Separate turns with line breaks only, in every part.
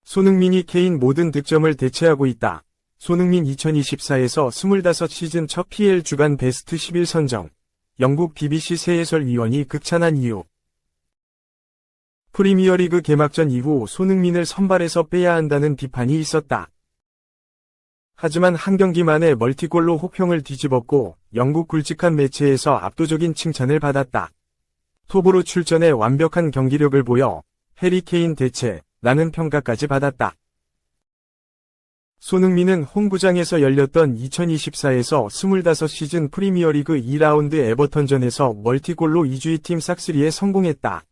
손흥민이 케인 모든 득점을 대체하고 있다. 손흥민 2024에서 25시즌 첫 PL 주간 베스트 11 선정. 영국 BBC 새 해설위원이 극찬한 이유. 프리미어리그 개막전 이후 손흥민을 선발에서 빼야 한다는 비판이 있었다. 하지만 한 경기 만에 멀티골로 호평을 뒤집었고 영국 굵직한 매체에서 압도적인 칭찬을 받았다. 톱으로 출전해 완벽한 경기력을 보여 해리 케인 대체라는 평가까지 받았다. 손흥민은 홈구장에서 열렸던 2024에서 25시즌 프리미어리그 2라운드 에버턴전에서 멀티골로 2주의 팀 싹쓸이에 성공했다.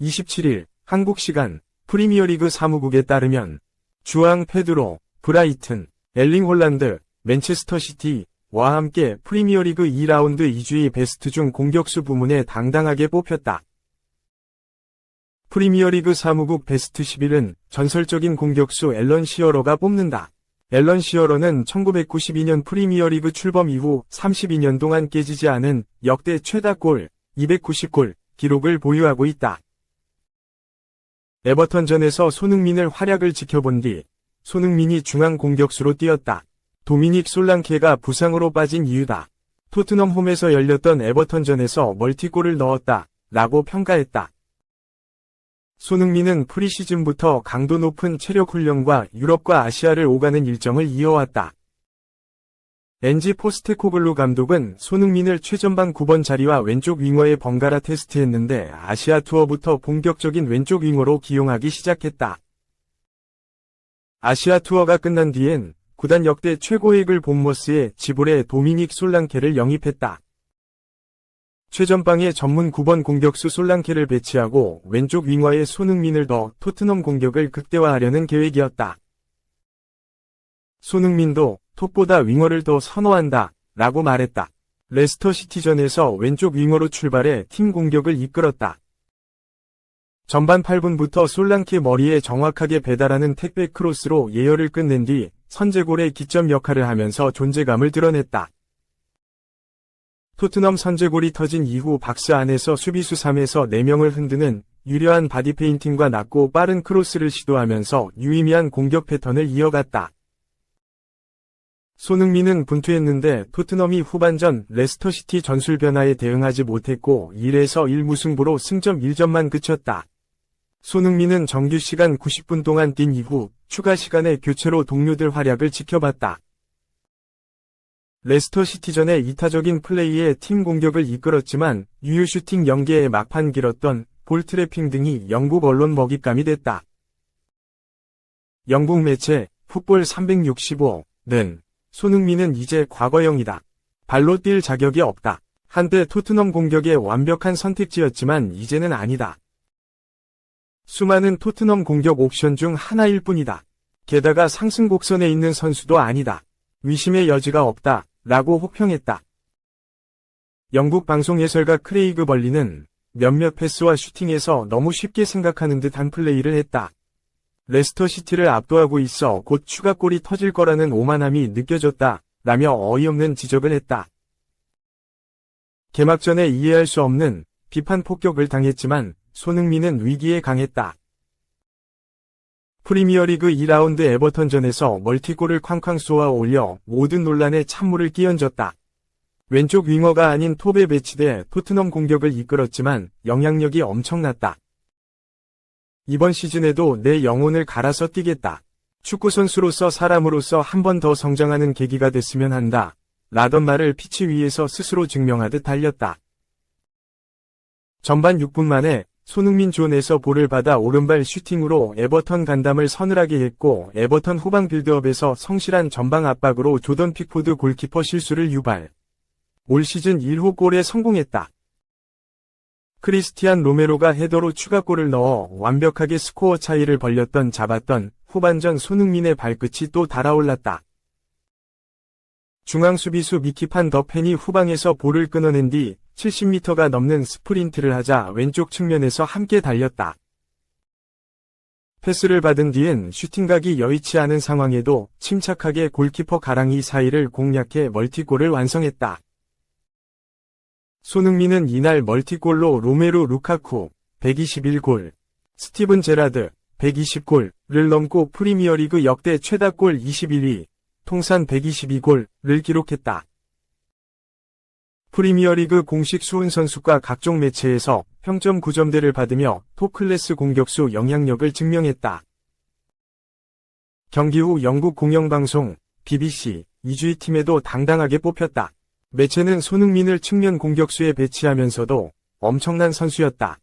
27일 한국 시간 프리미어리그 사무국에 따르면 주앙 페드로, 브라이튼, 엘링 홀란드, 맨체스터 시티와 함께 프리미어리그 2라운드 2주의 베스트 중 공격수 부문에 당당하게 뽑혔다. 프리미어리그 사무국 베스트 11은 전설적인 공격수 앨런 시어러가 뽑는다. 앨런 시어러는 1992년 프리미어리그 출범 이후 32년 동안 깨지지 않은 역대 최다 골 290골 기록을 보유하고 있다. 에버턴전에서 손흥민을 활약을 지켜본 뒤 손흥민이 중앙 공격수로 뛰었다. 도미닉 솔랑케가 부상으로 빠진 이유다. 토트넘 홈에서 열렸던 에버턴전에서 멀티골을 넣었다. 라고 평가했다. 손흥민은 프리시즌부터 강도 높은 체력 훈련과 유럽과 아시아를 오가는 일정을 이어왔다. 엔지 포스테코글루 감독은 손흥민을 최전방 9번 자리와 왼쪽 윙어에 번갈아 테스트했는데 아시아 투어부터 본격적인 왼쪽 윙어로 기용하기 시작했다. 아시아 투어가 끝난 뒤엔 구단 역대 최고액을 본머스에 지불해 도미닉 솔랑케를 영입했다. 최전방에 전문 9번 공격수 솔랑케를 배치하고 왼쪽 윙어에 손흥민을 넣어 토트넘 공격을 극대화하려는 계획이었다. 손흥민도 톱보다 윙어를 더 선호한다 라고 말했다. 레스터 시티전에서 왼쪽 윙어로 출발해 팀 공격을 이끌었다. 전반 8분부터 솔랑케 머리에 정확하게 배달하는 택배 크로스로 예열을 끝낸 뒤 선제골의 기점 역할을 하면서 존재감을 드러냈다. 토트넘 선제골이 터진 이후 박스 안에서 수비수 3에서 4명을 흔드는 유려한 바디 페인팅과 낮고 빠른 크로스를 시도하면서 유의미한 공격 패턴을 이어갔다. 손흥민은 분투했는데 토트넘이 후반전 레스터시티 전술 변화에 대응하지 못했고 1에서 1 무승부로 승점 1점만 그쳤다. 손흥민은 정규 시간 90분 동안 뛴 이후 추가 시간에 교체로 동료들 활약을 지켜봤다. 레스터시티전의 이타적인 플레이에 팀 공격을 이끌었지만 유효 슈팅 연계에 막판 길었던 볼 트래핑 등이 영국 언론 먹잇감이 됐다. 영국 매체 풋볼 365는 손흥민은 이제 과거형이다. 발로 뛸 자격이 없다. 한때 토트넘 공격의 완벽한 선택지였지만 이제는 아니다. 수많은 토트넘 공격 옵션 중 하나일 뿐이다. 게다가 상승 곡선에 있는 선수도 아니다. 위심의 여지가 없다. 라고 호평했다. 영국 방송 해설가 크레이그 벌리는 몇몇 패스와 슈팅에서 너무 쉽게 생각하는 듯한 플레이를 했다. 레스터시티를 압도하고 있어 곧 추가골이 터질 거라는 오만함이 느껴졌다. 라며 어이없는 지적을 했다. 개막전에 이해할 수 없는 비판 폭격을 당했지만 손흥민은 위기에 강했다. 프리미어리그 2라운드 에버턴전에서 멀티골을 쾅쾅 쏘아 올려 모든 논란에 찬물을 끼얹었다. 왼쪽 윙어가 아닌 톱에 배치돼 토트넘 공격을 이끌었지만 영향력이 엄청났다. 이번 시즌에도 내 영혼을 갈아서 뛰겠다. 축구선수로서 사람으로서 한 번 더 성장하는 계기가 됐으면 한다. 라던 말을 피치 위에서 스스로 증명하듯 달렸다. 전반 6분 만에 손흥민 존에서 볼을 받아 오른발 슈팅으로 에버턴 간담을 서늘하게 했고 에버턴 후방 빌드업에서 성실한 전방 압박으로 조던 픽포드 골키퍼 실수를 유발. 올 시즌 1호 골에 성공했다. 크리스티안 로메로가 헤더로 추가골을 넣어 완벽하게 스코어 차이를 벌렸던 잡았던 후반전 손흥민의 발끝이 또 달아올랐다. 중앙 수비수 미키 판 더 펜이 후방에서 볼을 끊어낸 뒤 70m가 넘는 스프린트를 하자 왼쪽 측면에서 함께 달렸다. 패스를 받은 뒤엔 슈팅각이 여의치 않은 상황에도 침착하게 골키퍼 가랑이 사이를 공략해 멀티골을 완성했다. 손흥민은 이날 멀티골로 로메루 루카쿠 121골, 스티븐 제라드 120골을 넘고 프리미어리그 역대 최다골 21위, 통산 122골을 기록했다. 프리미어리그 공식 수훈 선수과 각종 매체에서 평점 9점대를 받으며 톱클래스 공격수 영향력을 증명했다. 경기 후 영국 공영방송 BBC 이주희 팀에도 당당하게 뽑혔다. 매체는 손흥민을 측면 공격수에 배치하면서도 엄청난 선수였다.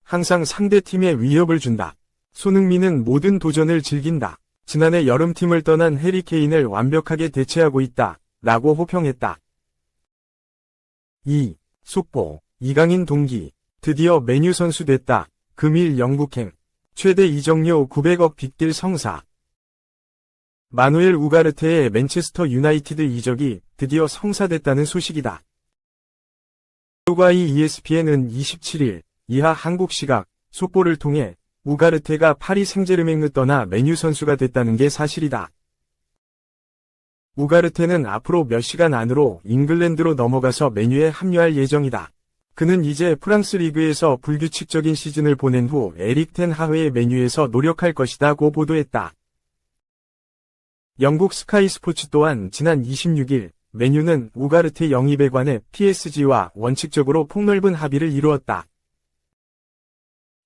항상 상대팀에 위협을 준다. 손흥민은 모든 도전을 즐긴다. 지난해 여름팀을 떠난 해리 케인을 완벽하게 대체하고 있다. 라고 호평했다. 2. 속보. 이강인 동기. 드디어 맨유 선수 됐다. 금일 영국행. 최대 이적료 900억 빅딜 성사. 마누엘 우가르테의 맨체스터 유나이티드 이적이 드디어 성사됐다는 소식이다. 우루과이 ESPN은 27일 이하 한국 시각 속보를 통해 우가르테가 파리 생제르맹을 떠나 맨유 선수가 됐다는 게 사실이다. 우가르테는 앞으로 몇 시간 안으로 잉글랜드로 넘어가서 맨유에 합류할 예정이다. 그는 이제 프랑스 리그에서 불규칙적인 시즌을 보낸 후 에릭 텐 하흐의 맨유에서 노력할 것이다고 보도했다. 영국 스카이 스포츠 또한 지난 26일 맨유는 우가르테 영입에 관해 PSG와 원칙적으로 폭넓은 합의를 이루었다.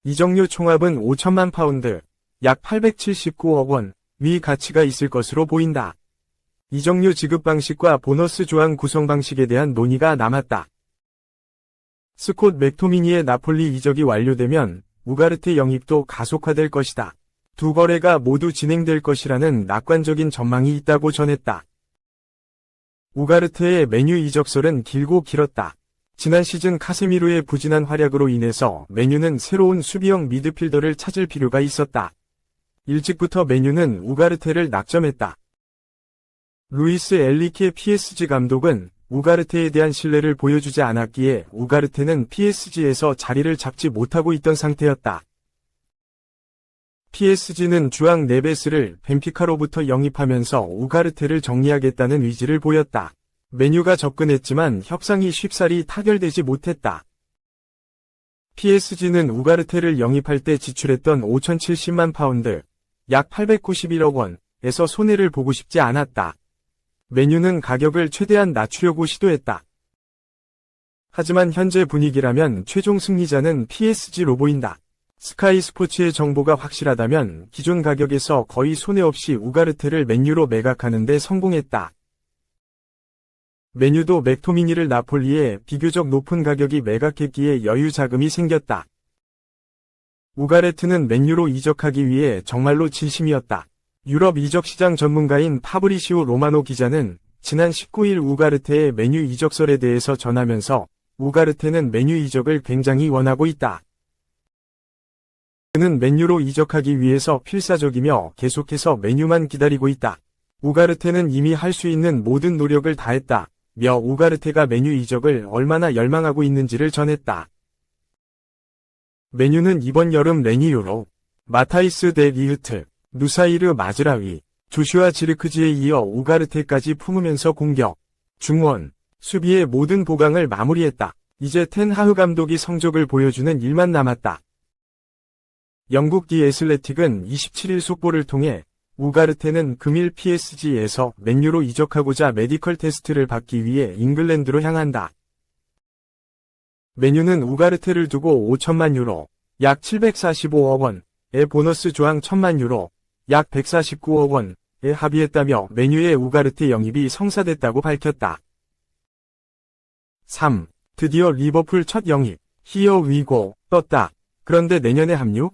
이적료 총합은 5천만 파운드, 약 879억 원의 가치가 있을 것으로 보인다. 이적료 지급 방식과 보너스 조항 구성 방식에 대한 논의가 남았다. 스콧 맥토미니의 나폴리 이적이 완료되면 우가르테 영입도 가속화될 것이다. 두 거래가 모두 진행될 것이라는 낙관적인 전망이 있다고 전했다. 우가르테의 맨유 이적설은 길고 길었다. 지난 시즌 카세미로의 부진한 활약으로 인해서 맨유는 새로운 수비형 미드필더를 찾을 필요가 있었다. 일찍부터 맨유는 우가르테를 낙점했다. 루이스 엘리케 PSG 감독은 우가르테에 대한 신뢰를 보여주지 않았기에 우가르테는 PSG에서 자리를 잡지 못하고 있던 상태였다. PSG는 주앙 네베스를 벤피카로부터 영입하면서 우가르테를 정리하겠다는 의지를 보였다. 맨유가 접근했지만 협상이 쉽사리 타결되지 못했다. PSG는 우가르테를 영입할 때 지출했던 5,070만 파운드, 약 891억 원에서 손해를 보고 싶지 않았다. 맨유는 가격을 최대한 낮추려고 시도했다. 하지만 현재 분위기라면 최종 승리자는 PSG로 보인다. 스카이 스포츠의 정보가 확실하다면 기존 가격에서 거의 손해 없이 우가르테를 맨유로 매각하는 데 성공했다. 맨유도 맥토미니를 나폴리에 비교적 높은 가격이 매각했기에 여유 자금이 생겼다. 우가르테는 맨유로 이적하기 위해 정말로 진심이었다. 유럽 이적 시장 전문가인 파브리시오 로마노 기자는 지난 19일 우가르테의 맨유 이적설에 대해서 전하면서 우가르테는 맨유 이적을 굉장히 원하고 있다. 그는 맨유로 이적하기 위해서 필사적이며 계속해서 맨유만 기다리고 있다. 우가르테는 이미 할 수 있는 모든 노력을 다했다. 며 우가르테가 맨유 이적을 얼마나 열망하고 있는지를 전했다. 맨유는 이번 여름 레니요로 마타이스 데 리흐트, 누사이르 마즈라위, 조슈아 지르크지에 이어 우가르테까지 품으면서 공격, 중원, 수비의 모든 보강을 마무리했다. 이제 텐 하흐 감독이 성적을 보여주는 일만 남았다. 영국 디 애슬레틱은 27일 속보를 통해 우가르테는 금일 PSG에서 맨유로 이적하고자 메디컬 테스트를 받기 위해 잉글랜드로 향한다. 맨유는 우가르테를 두고 5천만 유로, 약 745억 원의 보너스 조항 1천만 유로, 약 149억 원에 합의했다며 맨유의 우가르테 영입이 성사됐다고 밝혔다. 3. 드디어 리버풀 첫 영입, 히어 위고, 떴다. 그런데 내년에 합류?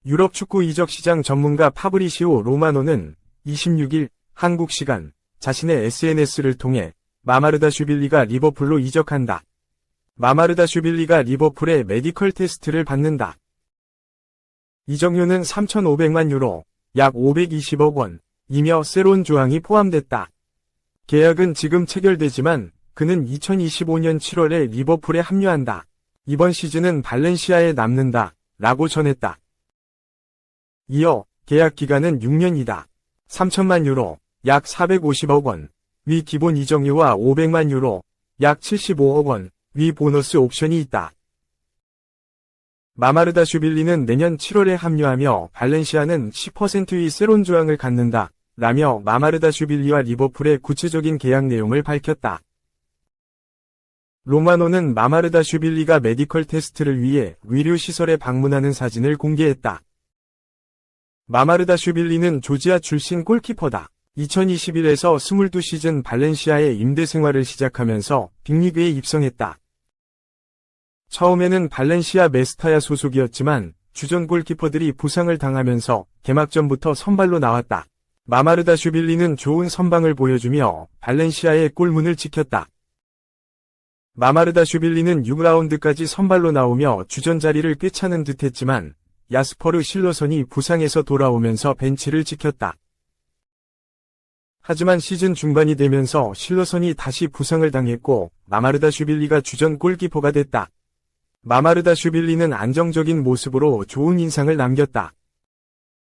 유럽 축구 이적 시장 전문가 파브리시오 로마노는 26일 한국 시간 자신의 SNS를 통해 마마르다슈빌리가 리버풀로 이적한다. 마마르다슈빌리가 리버풀의 메디컬 테스트를 받는다. 이적료는 3,500만 유로, 약 520억 원이며 새로운 조항이 포함됐다. 계약은 지금 체결되지만 그는 2025년 7월에 리버풀에 합류한다. 이번 시즌은 발렌시아에 남는다. 라고 전했다. 이어 계약 기간은 6년이다. 3천만 유로, 약 450억 원, 위 기본 이적료와 500만 유로, 약 75억 원, 위 보너스 옵션이 있다. 마마르다슈빌리는 내년 7월에 합류하며 발렌시아는 10%의 새로운 조항을 갖는다. 라며 마마르다슈빌리와 리버풀의 구체적인 계약 내용을 밝혔다. 로마노는 마마르다슈빌리가 메디컬 테스트를 위해 의료시설에 방문하는 사진을 공개했다. 마마르다슈빌리는 조지아 출신 골키퍼다. 2021에서 22시즌 발렌시아의 임대 생활을 시작하면서 빅리그에 입성했다. 처음에는 발렌시아 메스타야 소속이었지만 주전 골키퍼들이 부상을 당하면서 개막전부터 선발로 나왔다. 마마르다슈빌리는 좋은 선방을 보여주며 발렌시아의 골문을 지켰다. 마마르다슈빌리는 6라운드까지 선발로 나오며 주전 자리를 꿰차는 듯했지만 야스퍼르 실러선이 부상에서 돌아오면서 벤치를 지켰다. 하지만 시즌 중반이 되면서 실러선이 다시 부상을 당했고 마마르다슈빌리가 주전 골키퍼가 됐다. 마마르다슈빌리는 안정적인 모습으로 좋은 인상을 남겼다.